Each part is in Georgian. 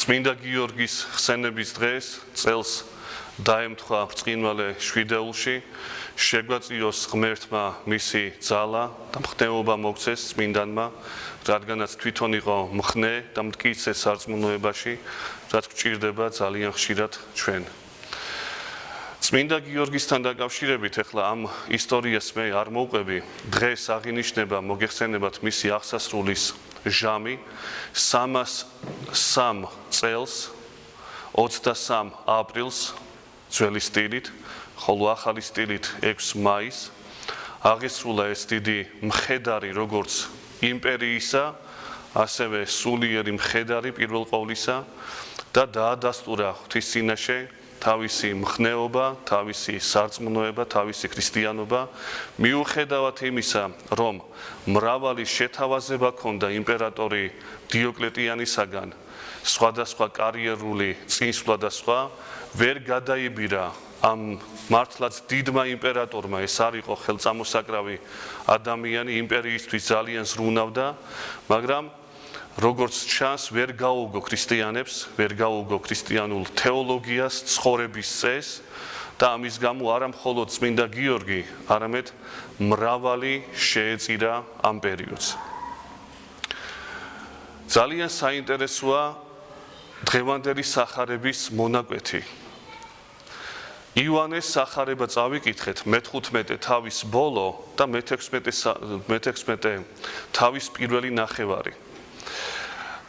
წმინდა გიორგის ხსენების დღეს წელს დაემთხვა ბრწყინვალე შვიდეულში, შეგვაწიოს ღმერთმა მისი ძალა და მხნეობა მოგცეს წმინდანმა, რადგანაც თვითონ იყო მხნე და მტკიცე სარწმუნოებაში, რაც გვჭირდება ძალიან ხშირად ჩვენ. წმინდა გიორგისთან დაკავშირებით ახლა ამ ისტორიას მე არ მოვყვები, დღეს აღინიშნება მოგეხსენებათ მისი აღსასრულის ჟამი 303 წელს 23 აპრილს ძველი სტილით, ხოლო ახალი სტილით 6 მაისს აღესრულა ეს დიდი მხედარი როგორც იმპერიისა, ასევე სულიერი მხედარი პირველ ყოვლისა და დაადასტურა ღვთის წინაშე თავისი მხნეობა, თავისი სარწმუნოება, თავისი ქრისტიანობა, მიუხედავად იმისა, რომ მრავალი შეთავაზება ჰქონდა იმპერატორი დიოკლეტიანისაგან, სხვადასხვა კარიერული წინსვლა და სხვა, ვერ გადაიბირა ამ მართლაც დიდმა იმპერატორმა, ეს არ იყო ხელწამოსაკრავი ადამიანი, იმპერიისთვის ძალიან ზრუნავდა, მაგრამ როგორც ჩანს, ვერ გაუგო ქრისტიანებს, ვერ გაუგო ქრისტიანულ თეოლოგიას, ცხოვრების წესს და ამის გამო არა მხოლოდ წმინდა გიორგი, არამედ მრავალი შეეწირა ამ პერიოდს. ძალიან საინტერესოა დღევანდელი სახარების მონაკვეთი. იოანეს სახარება წავიკითხეთ მე-15 თავის ბოლო და მე-16 თავის პირველი ნახევარი.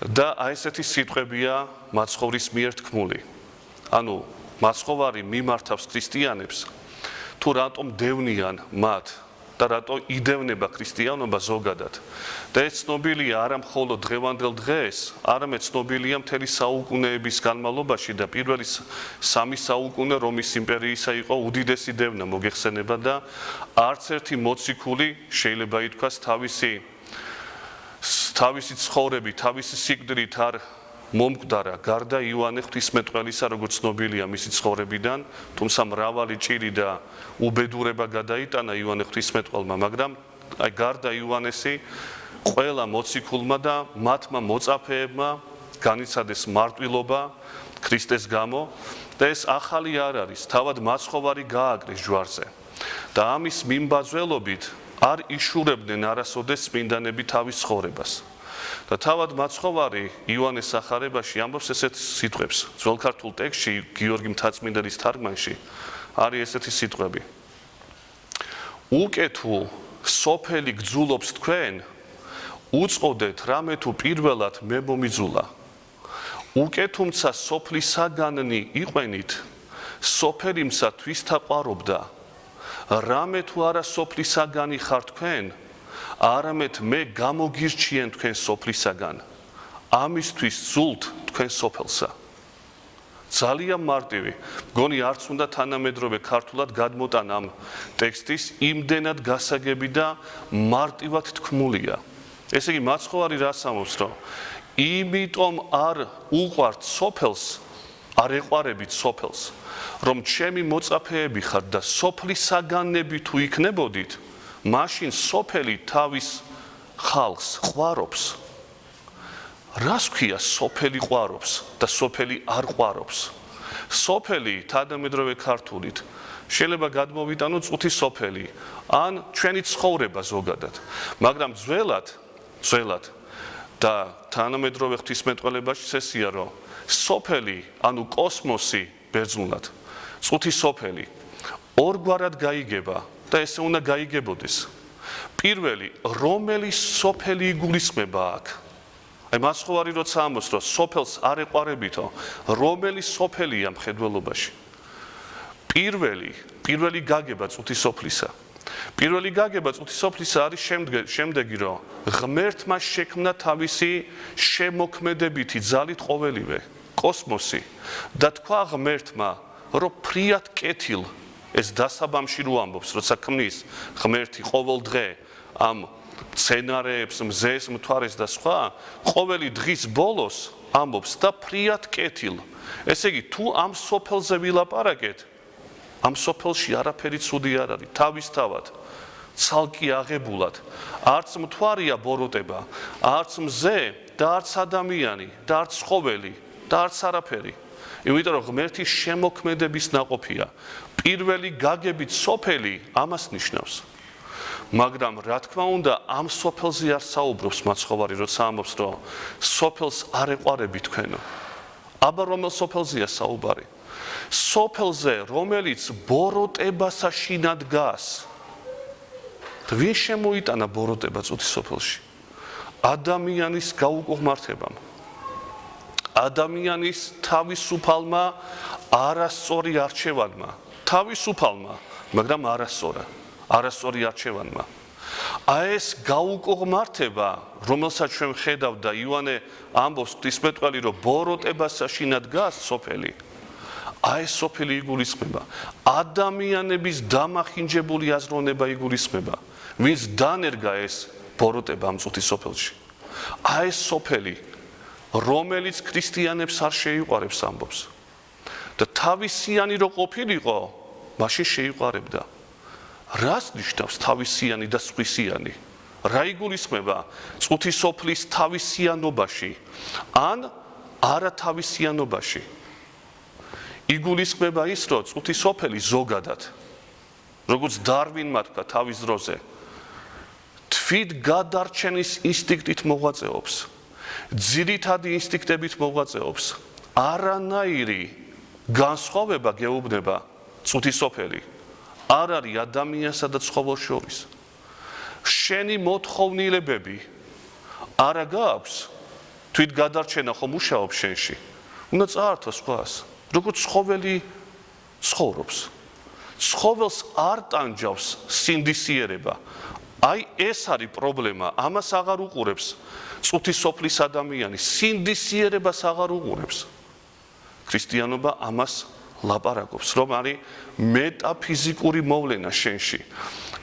და აი ესეთი სიტყვებია მაცხოვრის მიერ თქმული. ანუ მაცხოვარი მიმართავს ქრისტიანებს თუ რატომ დევნიან მათ და რატო იდევნება ქრისტიანობა ზოგადად. და ეს ცნობილია არა მხოლოდ დღევანდელ დღეს, არამედ ცნობილია მთელი საუკუნეების განმავლობაში და პირველი 3 საუკუნე რომის იმპერიისა იყო უდიდესი დევნა მოგეხსენება და არც ერთი მოციქული შეიძლება ითქვას თავისი ცხოვრებით, თავისი სიკვდილით არ მომკვდარა გარდა იოანე ღვთისმეტყველისა, როგორც ცნობილია მისი ცხოვრებიდან, თუმცა მრავალი ჭირი და უბედურება გადაიტანა იოანე ღვთისმეტყველმა, მაგრამ აი გარდა იოანესი ყველა მოციქულმა და მათმა მოწაფეებმა განიცადეს მარტვილობა ქრისტეს გამო და ეს ახალი არ არის, თავად მაცხოვარი გააკრეს ჯვარზე. და ამის მიმბაძველობით არ იშურებდნენ არასოდეს წმინდანები თავის ცხოვრებას. და თავად მაცხოვარი იოანეს სახარებაში ამბობს ესეთ სიტყვებს. ძველ ქართულ ტექსტში გიორგი მთაწმინდელის თარგმანში არის ესეთი სიტყვები. უკეთუ სოფელი გძულობს თქვენ, უწყოდეთ რამე თუ პირველად მე მომიძულა. უკეთუმცა სოფლისაგანნი იყვენით, სოფელიმსა თვისთაყვარობდა. რამე თუ არა სოფლისაგანი ხარ თქვენ, არამედ მე გამოგირჩიენ თქვენ სოფლისაგან, ამისთვის ზულთ თქვენ სოფელსა. ძალიან მარტივი, მგონი არც უნდა თანამედროვე ქართულად გადმოტანა ამ ტექსტის, იმდენად გასაგები და მარტივად თქმულია. ესე იგი, მაცხოვარი რას ამბობს, რომ იმიტომ არ უყვართ სოფელს, არ ეყვარებით სოფელს, რომ ჩემი მოწაფეები ხართ და სოფლისაგანები თუ იქნებოდით, მაშინ სოფელი თავის ხალხს ყვარობს. რას ქვია სოფელი ყვარობს და სოფელი არ ყვარობს? სოფელი თანამედროვე ქართულით შეიძლება გადმოვიტანო წუთი სოფელი, ან ჩვენი ცხოვრება ზოგადად. მაგრამ ძველად და თანამედროვე ღვთისმეტყველებაში ესეა, რომ სოფელი, ანუ კოსმოსი ბერძნულად, წუთი სოფელი ორგვარად გაიგება და ესე უნდა გაიგებოდეს. პირველი, რომელი სოფელი იგულისხმება აქ? აი მაცხოვარი როცა ამბობს, რომ სოფელს არ ეყვარებითო, რომელი სოფელია მხედველობაში? პირველი გაგება წუთი სოფლისა. პირველი გაგება წუთი სოფლისა არის შემდეგი, რომ ღმერთმა შექმნა თავისი შემოქმედებითი ძალით ყოველივე, კოსმოსი და თქვა ღმერთმა, რომ ფრიად კეთილ ეს დასაბამში რო ამბობს, როცა ქმნის ღმერთი ყოველ დღე ამ სცენარეებს, მზეს, მთვარეს და სხვა, ყოველი დღის ბოლოს ამბობს და ფრიად კეთილ. ესე იგი, თუ ამ სოფელზე ვილაპარაკეთ, ამ სოფელში არაფერი ცუდი არ არის, თავისთავად, ცალკე აღებულად, არც მთვარია ბოროტება, არც მზე და არც ადამიანი და არც ცხოველი და არც არაფერი. იმიტომ რომ ღმერთის შემოქმედების ნაყოფია. პირველი გაგებით სოფელი ამას ნიშნავს. მაგრამ რა თქმა უნდა, ამ სოფელზე არ საუბრობს მაცხოვარი, როცა ამბობს, რომ სოფელს არ ეყარები თქვენო. აბა რომელ სოფელზეა საუბარი? სოფელზე, რომელიც ბოროტებასაშინად დგას. ვინ შემოიტანა ბოროტება წუთის სოფელში? ადამიანის გაუკუღმართებამ. ადამიანის თავისუფალმა არასწორი არჩევანმა. თავისუფალმა, მაგრამ არასწორი არჩევანმა. აი ეს გაუკუღმართება, რომელსაც ჩვენ ხედავ და იოანე ამბობს ღვთისმეტყველი, რომ ბოროტებასაშინად დგას სოფელი. აი ეს სოფელი იგულისხმება. ადამიანების დამახინჯებული აზროვნება იგულისხმება. ვინც დანერგა ეს ბოროტება ამ წუთის სოფელში. აი ეს სოფელი, რომელიც ქრისტიანებს არ შეიყვარებს ამბობს. და თავისიანი რო ყოფილიყო, მაშინ შეიყვარებდა. რას ნიშნავს თავისიანი და სხვისიანი? რა იგულისხმება წუთის სოფლის თავისიანობაში ან არათავისიანობაში? იგულისხმება ის, რომ წუთის სოფელი ზოგადად, როგორც დარვინმა თქვა თავის დროზე, თვით გადარჩენის ინსტინქტით მოღვაწეობს, ძირითადი ინსტინქტებით მოღვაწეობს. არანაირი განსხვავება გეუბნება წუთის სოფელი არ არის ადამიანსა და ცხოველს შორის. შენი მოთხოვნილებები არა გაქვს, თვით გადარჩენა ხომ მუშაობს შენში. უნდა წაართო სხვას, როგორც ცხოველი ცხოვრობს. ცხოველს არ ტანჯავს სინდისიერება. აი ეს არის პრობლემა, ამას აღარ უყურებს წუთის სოფლის ადამიანი, სინდისიერებას აღარ უყურებს. ქრისტიანობა ამას ლაპარაკობს, რომ არის მეტაფიზიკური მოვლენა შენში.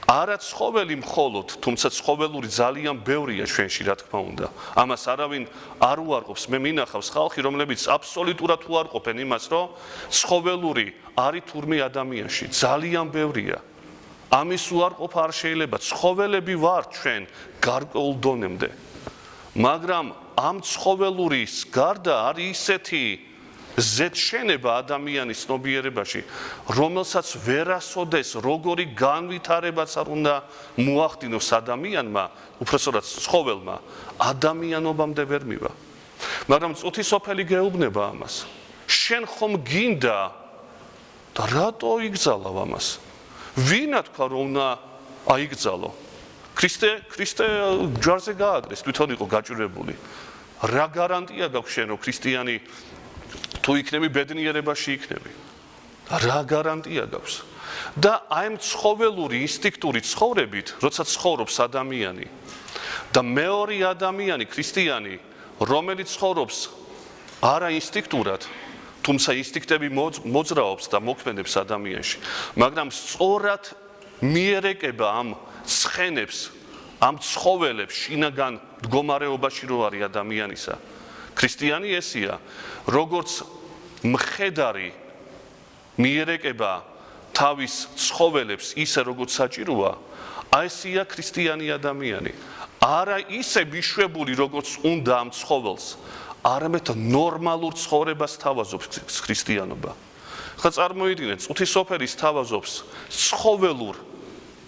არა ცხოველი მხოლოდ, თუმცა ცხოველური ძალიან ბევრია ჩვენში, რა თქმა უნდა. ამას არავინ არ უარყოფს. მე მინახავს ხალხი, რომლებიც აბსოლუტურად უარყოფენ იმას, რომ ცხოველური არის თურმე ადამიანში, ძალიან ბევრია. ამის უარყოფა არ შეიძლება. ცხოველები ვართ ჩვენ გარკვეულ დონემდე. მაგრამ ამ ცხოველურის გარდა არის ისეთი ზედშენება ადამიანის ცნობიერებაში, რომელსაც ვერასოდეს როგორი განვითარებაც არ უნდა მოახდინოს ადამიანმა, უпростоრად ცხოველმა, ადამიანობამდე ვერ მივა. მაგრამ წუთის სოფელი გეუბნება ამას. შენ ხომ გინდა და რატო იგზალავ ამას? ვინა თქვა რომ უნდა აიგზალო? ქრისტე ჯვარზე გააკრეს, თვითონ იყო გაჭირებული. რა გარანტია გაქვს შენ რომ ქრისტიანი თუ იქნები ბედნიერებაში იქნები? რა გარანტია გაქვს? და აი ამ ცხოველური ინსტინქტური ცხოვრებით, როცა ცხოვრობს ადამიანი და მეორე ადამიანი ქრისტიანი, რომელიც ცხოვრობს არა ინსტინქტურად, თუმცა ინსტინქტები მოძრაობს და მოქმედებს ადამიანში, მაგრამ სწორად მიერეკება ამ ცხენებს, ამ ცხოველებს შინაგან მდგომარეობაში რო არის ადამიანისა. ქრისტიანი ესია, როგორც მხედარი მიერეკება თავის ცხოველებს ისე როგორც საჭიროა, აი ესია ქრისტიანი ადამიანი. არა ისე მიშვებული როგორც უნდა ამ ცხოველს, არამედ ნორმალურ ცხოვრებას თავაზობს ქრისტიანობა. ხა წარმოიდგინეთ, წუთის სოფელის თავაზობს ცხოველურ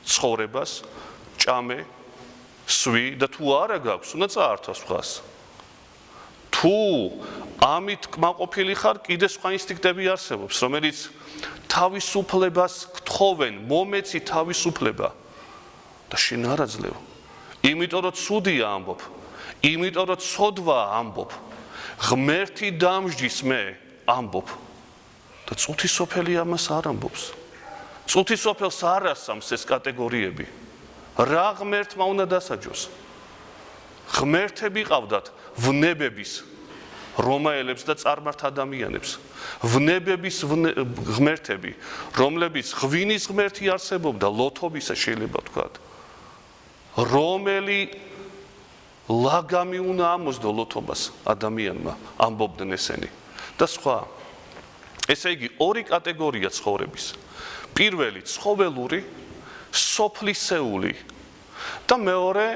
ცხოვრებას, ჭამე, სვი და თუ არა გაქვს, უნდა წაართვა სხვას. თუ ამით კმაყოფილი ხარ, კიდე სხვა ინსტინქტები არსებობს, რომელიც თავისუფლებას გთხოვენ, მომეცი თავისუფლება და შენ არ აძლევ. იმიტომ რომ ცუდია ამბობ, იმიტომ რომ ცოდვა ამბობ, ღმერთი დამსჯის მე ამბობ და წუთის სოფელი ამას არ ამბობს. წუთის სოფელს არ ასამს ეს კატეგორიები. რა ღმერთმა უნდა დასაჯოს? ღმერთები ყავდათ ვნებების რომაელებს და წარმართ ადამიანებს. ვნებების ღმერთები, რომლებიც ღვინის ღმერთი არსებობდა, ლოთობისა შეიძლება ვთქვათ. რომელი ლაგამი უნდა ამოსდო ლოთობას ადამიანმა, ამბობდნენ ესენი და სხვა. ესე იგი, ორი კატეგორია ცხოვრების. პირველი ცხოველური, სოფლისეული და მეორე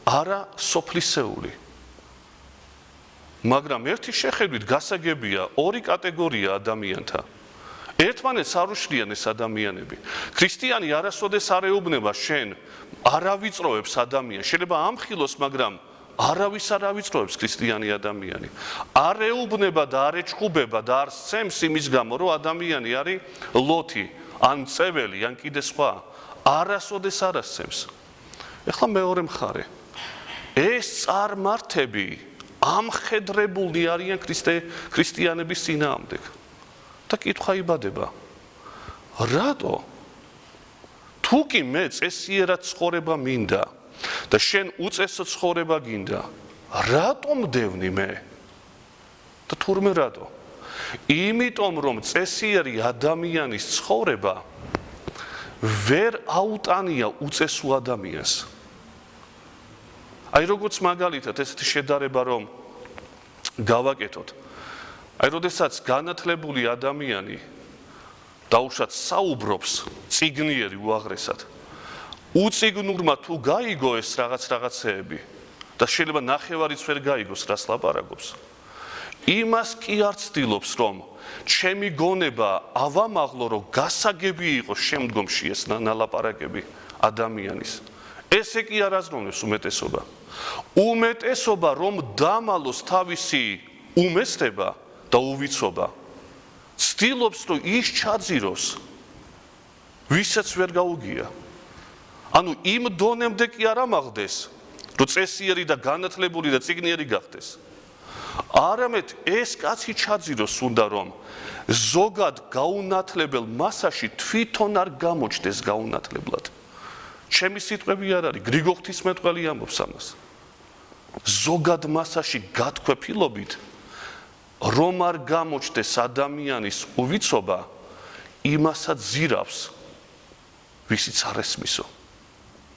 არა სოფლისეული. მაგრამ ერთი შეხედვით გასაგებია ორი კატეგორია ადამიანთა. ერთმანეთს არ უშლიან ეს ადამიანები. ქრისტიანი არასოდეს არ ეუბნება შენ არავიწროებს ადამიანს. შეიძლება ამხილოს, მაგრამ არავის არ ავიწროებს ქრისტიანი ადამიანი. არ ეუბნება და არ ეჩხუბება და არ სცემს იმის გამო, რომ ადამიანი არის ლოთი, ან წეველი, ან კიდე სხვა. არასოდეს არ ასცემს. ეხლა მეორე მხარე. ეს წარმართები ამხედრებული არიან ქრისტიანების წინააღმდეგ. და კითხვა იბადება. რატო? თუ კი მე წესიერად ცხოვრება მინდა და შენ უწესო ცხოვრება გინდა, რატომ დევნი მე? და თურმე რატო? იმიტომ რომ წესიერი ადამიანის ცხოვრება ვერ აუტანია უწესო ადამიანს. აი როგორც მაგალითად ესეთი შედარება რომ გავაკეთოთ. აი როდესაც განათლებული ადამიანი დაუშვათ საუბრობს წიგნიერი უაღრესად. უწიგნურმა თუ გაიგო ეს რაღაცეები და შეიძლება ნახევარიც ვერ გაიგოს რას ლაპარაკობს. იმას კი არ ცდილობს რომ ჩემი გონება ავამაღლო რომ გასაგები იყოს შემდგომში ეს ნალაპარაკები ადამიანის. ესე კი არ აზროვნებს უმეტესობა. უმეტესობა რომ დამალოს თავისი უმესრება და უვიცობა. ცდილობს რომ ის ჩაძიროს ვისაც ვერ გაუგია. ანუ იმ დონემდე კი არ ამაღლდეს რომ წესიერი და განათლებული და წიგნიერი გახდეს. არამედ ეს კაცი ჩაძიროს უნდა რომ ზოგად გაუნათლებელ მასაში თვითონ არ გამოჩნდეს გაუნათლებლად. ჩემი სიტყვები არ არის, გრიგო ღვთისმეტყველი ამბობს ამას. ზოგად მასაში გათქვეფილობით რომ არ გამოჩნდეს ადამიანის უვიცობა, იმასაც ზირავს, ვისიც არ ესმისო.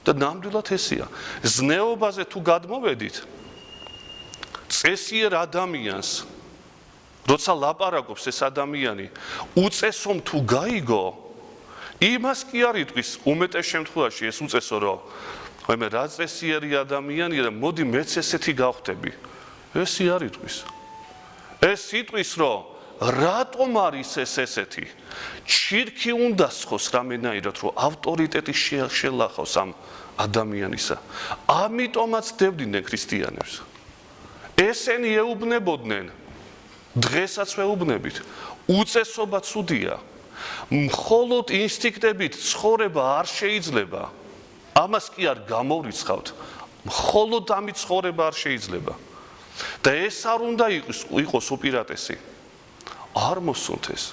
და ნამდვილად ესეა. ზნეობაზე თუ გადმოვედით, წესიერ ადამიანს, როცა ლაპარაკობს ეს ადამიანი, უწესომ თუ გაიგო, იმას კი არ იტყვის უმეტეს შემთხვევაში ეს უწესო რომ მე რა წესიერი ადამიანია და მოდი მეც ესეთი გავხდები. ესი არ იტყვის. ეს იტყვის რომ რატომ არის ეს ესეთი? ჩირქი უნდა სხოს რამენაირად რომ ავტორიტეტი შელახავს ამ ადამიანისა. ამიტომაც დევდნენ ქრისტიანებს. ესენი ეუბნებოდნენ, დღესაც ვეუბნებით, უწესობა ცუდია. მხოლოდ ინსტინქტებით ცხოვრება არ შეიძლება. ამას კი არ გამოვრიცხავთ. მხოლოდ ამით ცხოვრება არ შეიძლება. და ეს არ უნდა იყოს უპირატესი. არ მოსუნთ ეს.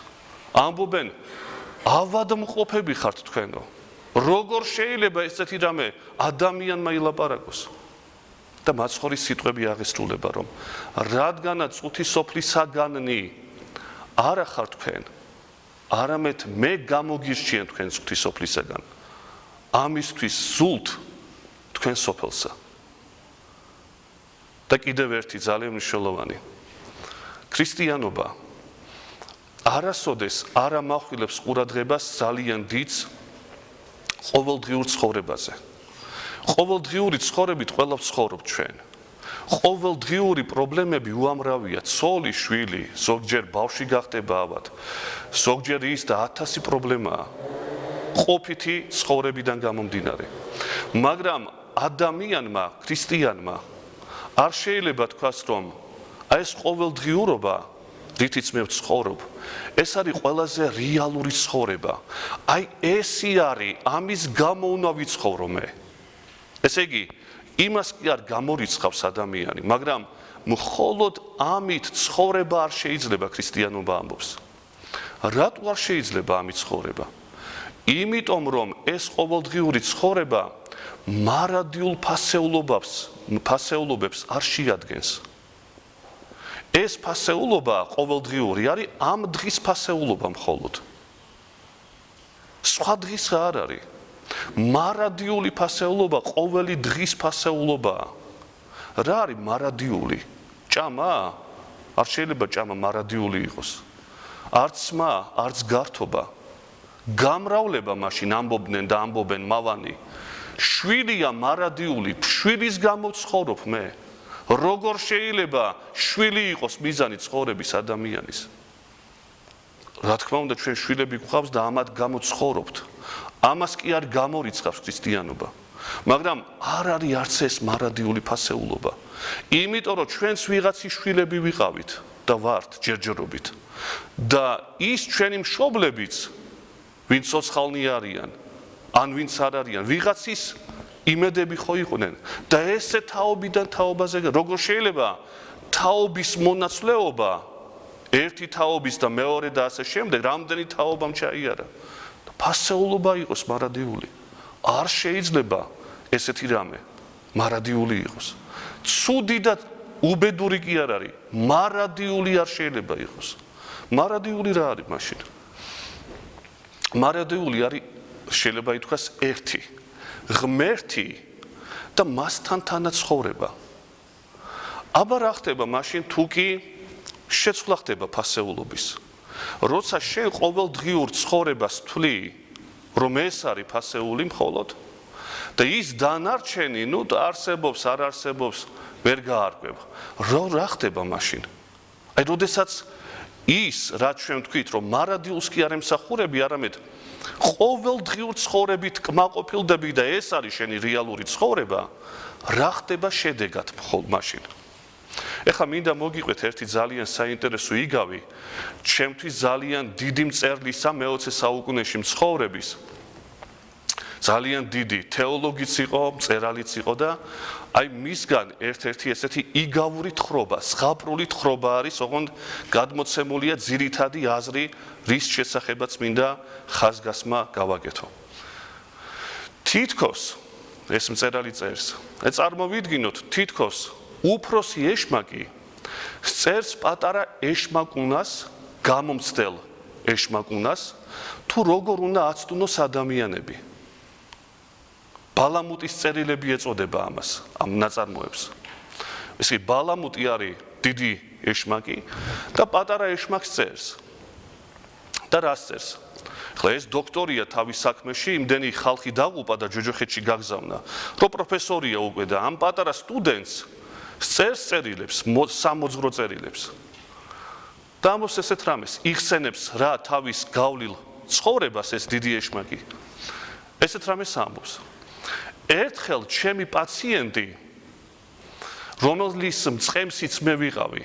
ამბობენ, ავადმყოფები ხართ თქვენო. როგორ შეიძლება ესეთი რამე ადამიანმა ილაპარაკოს? და მაცხოვრის სიტყვები აღესრულება რომ რადგანაც ღვთისმოფლისაგანნი არა ხარ თქვენ, არამედ მე გამოგირჩიენ თქვენ ღვთისმოფლისაგან. ამისთვის სულთ თქვენ სოფელსა. და კიდევ ერთი ძალიან მნიშვნელოვანი. ქრისტიანობა არასოდეს არ ამახვილებს ყურადღებას ძალიან დიდ ყოველდღიურ ცხოვრებაზე. ყოველდღიური ცხოვრებით ყველა ვცხოვრობ ჩვენ. ყოველდღიური პრობლემები უამრავია, ცოლი, შვილი, ზოგჯერ ბავშვი გახდება ავად, ზოგჯერ ის და 1000 პრობლემაა. ყოფითი ცხოვრებიდან გამომდინარე. მაგრამ ადამიანმა, ქრისტიანმა არ შეიძლება თქვას რომ აი ეს ყოველდღიურობა, რითიც მე ვცხოვრობ, ეს არის ყველაზე რეალური ცხოვრება. აი ესი არის, ამის გამო უნდა ვიცხოვრო მე. ესე იგი, იმას კი არ გამორიცხავს ადამიანი, მაგრამ მხოლოდ ამით ცხოვრება არ შეიძლება ქრისტიანობა ამბობს. რატო არ შეიძლება ამით ცხოვრება? იმიტომ რომ ეს ყოველდღიური ცხოვრება მარადიულ ფასეულობებს არ შეადგენს. ეს ფასეულობა ყოველდღიური არის ამ დღის ფასეულობა მხოლოდ. სხვა დღის არ არის. მარადიული ფასეულობა ყოველი დღის ფასეულობაა. რა არის მარადიული? ჭამა? არ შეიძლება ჭამა მარადიული იყოს. არც სმა, არც გართობა. გამრავლება მაშინ ამბობდნენ და ამბობენ მავანი. შვილია მარადიული, შვილის გამო ვცხოვრობ მე. როგორ შეიძლება შვილი იყოს მიზანი ცხოვრების ადამიანის? რა თქმა უნდა, ჩვენ შვილები გვყავს და ამათ გამო ცხოვრობთ. ამას კი არ გამორიცხავს ქრისტიანობა. მაგრამ არ არის არც ეს მარადიული ფასეულობა. იმიტომ რომ ჩვენც ვიღაცის შვილები ვიყავით და ვართ ჯერჯერობით. და ის ჩვენი მშობლებიც, ვინც ცოცხალნი არიან, ან ვინც არ არიან, ვიღაცის იმედები ხო იყვნენ და ესე თაობიდან თაობაზე როგორ შეიძლება თაობის მონაცვლეობა ერთი თაობის და მეორე და ასე შემდეგ რამდენი თაობამ ჩაიარა და ფასეულობა იყოს მარადიული არ შეიძლება ესეთი რამე მარადიული იყოს ცუდი და უბედური კი არ არის მარადიული არ შეიძლება იყოს მარადიული რა არის მაშინ მარადიული არის შეიძლება ითქვას ერთი ღმერთი და მასთან თანაცხოვრება. აბა რა ხდება მაშინ თუ კი შეცვლა ხდება ფასეულობის. როცა შენ ყოველდღიურ ცხოვრებას თვლი, რომ ეს არის ფასეული მხოლოდ და ის დანარჩენი, ნუ არსებობს, არ არსებობს, ვერ გაარკვევ. რა ხდება მაშინ? აი, როდესაც ის, რაც ჩვენ ვთქვით, რომ მარადილს კი არ ემსახურები, არამედ ყოველდღიურ ცხოვრებით კმაყოფილდები და ეს არის შენი რეალური ცხოვრება, რა ხდება შედეგად მხოლოდ მაშინ. ეხლა მინდა მოგიყვეთ ერთი ძალიან საინტერესო იგავი, ჩემთვის ძალიან დიდი მწერლისა მე-20 საუკუნეში მცხოვრების. ძალიან დიდი თეოლოგიც იყო, მწერალიც იყო და აი მისგან ერთ-ერთი ესეთი იგავური თხრობა, ზღაპრული თხრობა არის, ოღონდ გადმოცემულია ძირითადი აზრი, რის შესახებაც მინდა ხაზგასმა გავაკეთო. თითქოს ეს მწერალი წერს, წარმოვიდგინოთ, თითქოს უფროსი ეშმაკი წერს პატარა ეშმაკუნას, გამომცდელ ეშმაკუნას, თუ როგორ უნდა აცდუნოს ადამიანები. ბალამუტის წერილები ეწოდება ამას, ამ ნაწარმოებს. ესე ბალამუტი არის დიდი ეშმაკი და პატარა ეშმაკს წერს. და რას წერს? ხლა ეს დოქტორია თავის საქმეში, იმდენი ხალხი დაღუპა და ჯოჯოხეთში გაგზავნა, რომ პროფესორია უკვე და ამ პატარა სტუდენტს წერს წერილებს, სამოძღვრო წერილებს. და ამბობს ესეთ რამეს, იხსენებს რა თავის გავლილ ცხოვრებას ეს დიდი ეშმაკი. ესეთ რამეს ამბობს. ერთხელ ჩემი პაციენტი, რომელის მწყემსიც მე ვიყავი,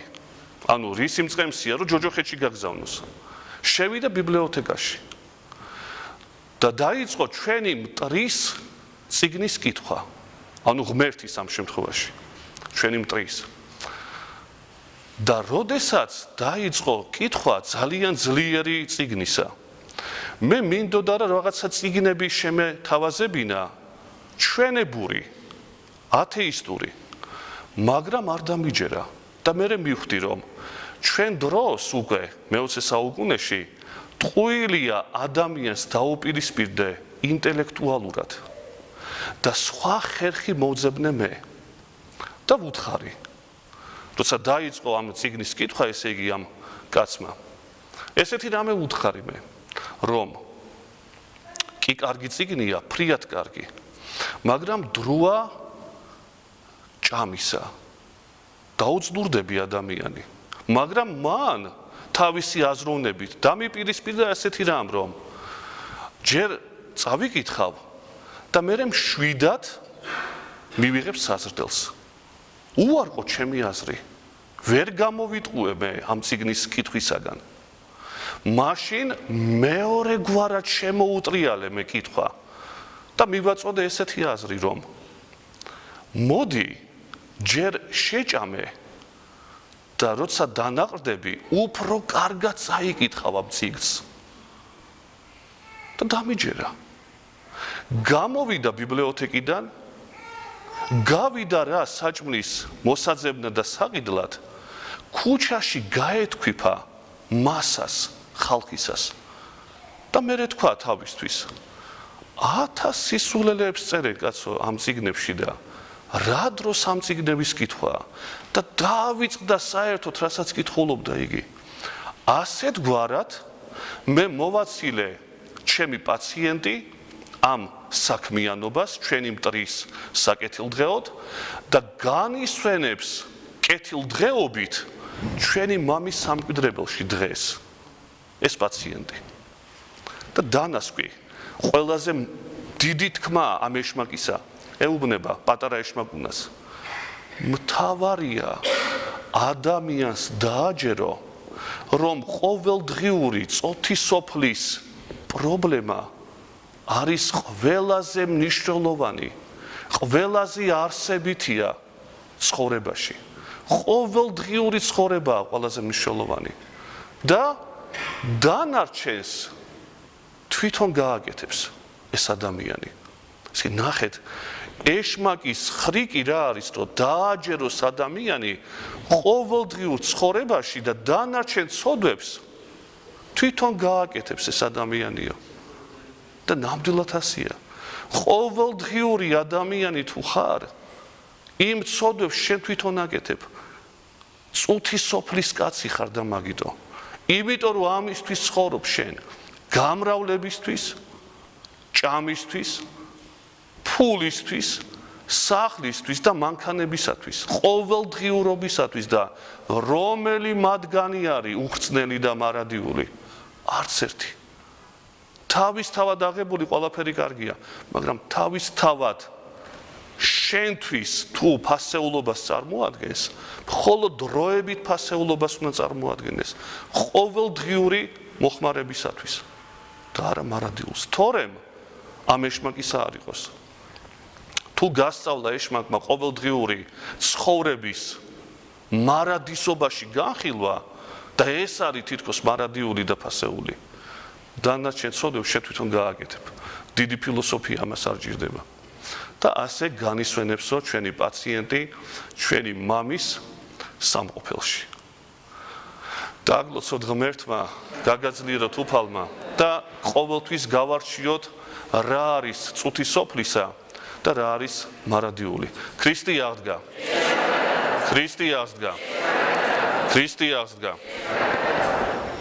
ანუ რისი მწყემსია, რომ ჯოჯოხეთში გაგზავნოს, შევიდა ბიბლიოთეკაში და დაიწყო ჩვენი მტრის წიგნის კითხვა, ანუ ღმერთის ამ შემთხვევაში, ჩვენი მტრის. და როდესაც დაიწყო კითხვა ძალიან ძლიერი წიგნისა, მე მინდოდა რა რაღაცა წიგნები შემეთავაზებინა ჩვენებური, ათეისტური, მაგრამ არ დამიჯერა და მე მივხვდი რომ ჩვენ დროს უკვე მე-20 საუკუნეში ტყუილია ადამიანს დაუპირისპირდე ინტელექტუალურად და სხვა ხერხი მოძებნე მე და ვუთხარი როცა დაიწყო ამ წიგნის კითხვა ესე იგი ამ კაცმა ესეთი რამე ვუთხარი მე რომ კი კარგი წიგნია ფრიად კარგი მაგრამ დროა ჭამისა დაუძლურდები ადამიანი მაგრამ მან თავისი აზროვნებით დამიპირისპირდა ასეთი რამ რომ ჯერ წავიკითხავ და მე მშვიდად მივიღებ საზრდელს უარყო ჩემი აზრი ვერ გამოვიტყუე მე ამ წიგნის კითხვისაგან მაშინ მეორე გვარად შემოუტრიალე მე კითხვა და მივაწოდე ესეთი აზრი რომ მოდი ჯერ შეჭამე და როცა დანაყრდები უფრო კარგად წაიკითხავ ამ წიგნს და დამიჯერა გამოვიდა ბიბლიოთეკიდან გავიდა რა საჭმლის მოსაძებნად და საყიდლად ქუჩაში გაეთქვიფა მასას ხალხისას და მე თქვა თავისთვის 1000 სისულელეებს წერენ კაცო ამ წიგნებში და რა დროს ამ წიგნების კითხვა და დავიწყდა საერთოდ რასაც კითხულობდა იგი ასეთ გვარად მე მოვაცილე ჩემი პაციენტი ამ საქმიანობას ჩვენი მტრის საკეთილდღეოდ და განისვენებს კეთილდღეობით ჩვენი მამის სამკვიდრებელში დღეს ეს პაციენტი და დანასკვი ყველაზე დიდი თქმა ამ ეშმაკისა ეუბნება პატარა ეშმაკუნას მთავარია ადამიანს დააჯერო რომ ყოველდღიური წოთი სოფლის პრობლემა არის ყველაზე მნიშვნელოვანი ყველაზე არსებითია ცხოვრებაში ყოველდღიური ცხოვრებაა ყველაზე მნიშვნელოვანი და დანარჩენს თვითონ გააკეთებს ეს ადამიანი ესე ნახეთ ეშმაკის ხრიკი რა არის რომ დააჯეროს ადამიანი ყოველდღიურ ცხოვრებაში და დანარჩენ ცოდვებს თვითონ გააკეთებს ეს ადამიანიო და ნამდვილად ასია ყოველდღიური ადამიანი თუ ხარ იმ ცოდვებს შენ თვითონ აკეთებ წუთი სოფლის კაცი ხარ და მაგიტო იმიტომ რომ ამისთვის ცხოვრობ შენ გამრავლებისთვის ჭამისთვის ფულისთვის სახლისთვის და მანქანებისათვის ყოველდღიურობისათვის და რომელი მათგანი არის უხრწნელი და მარადიული არც ერთი თავისთავად აღებული ყველაფერი კარგია მაგრამ თავისთავად შენთვის თუ ფასეულობას წარმოადგენს მხოლოდ დროებით ფასეულობას უნდა წარმოადგენდეს ყოველდღიური მოხმარებისათვის და არა მარადილს თორემ ამ ეშმაკისა არ იყოს თუ გასწავლა ეშმაკმა ყოველდღიური ცხოვრების მარადისობაში განხილვა და ეს არის თითქოს მარადიული და ფასეული დანარჩენ ცოდვებს შენ თვითონ გააკეთებ დიდი ფილოსოფია ამას არ ჭირდება და ასე განისვენებსო ჩვენი პაციენტი ჩვენი მამის სამყოფელში დაგლოცოთ ღმერთმა გაგაძლიეროთ უფალმა და ყოველთვის გავარჩიოთ რა არის წუთი სოფლისა და რა არის მარადიული ქრისტე აღდგა ქრისტე აღდგა ქრისტე აღდგა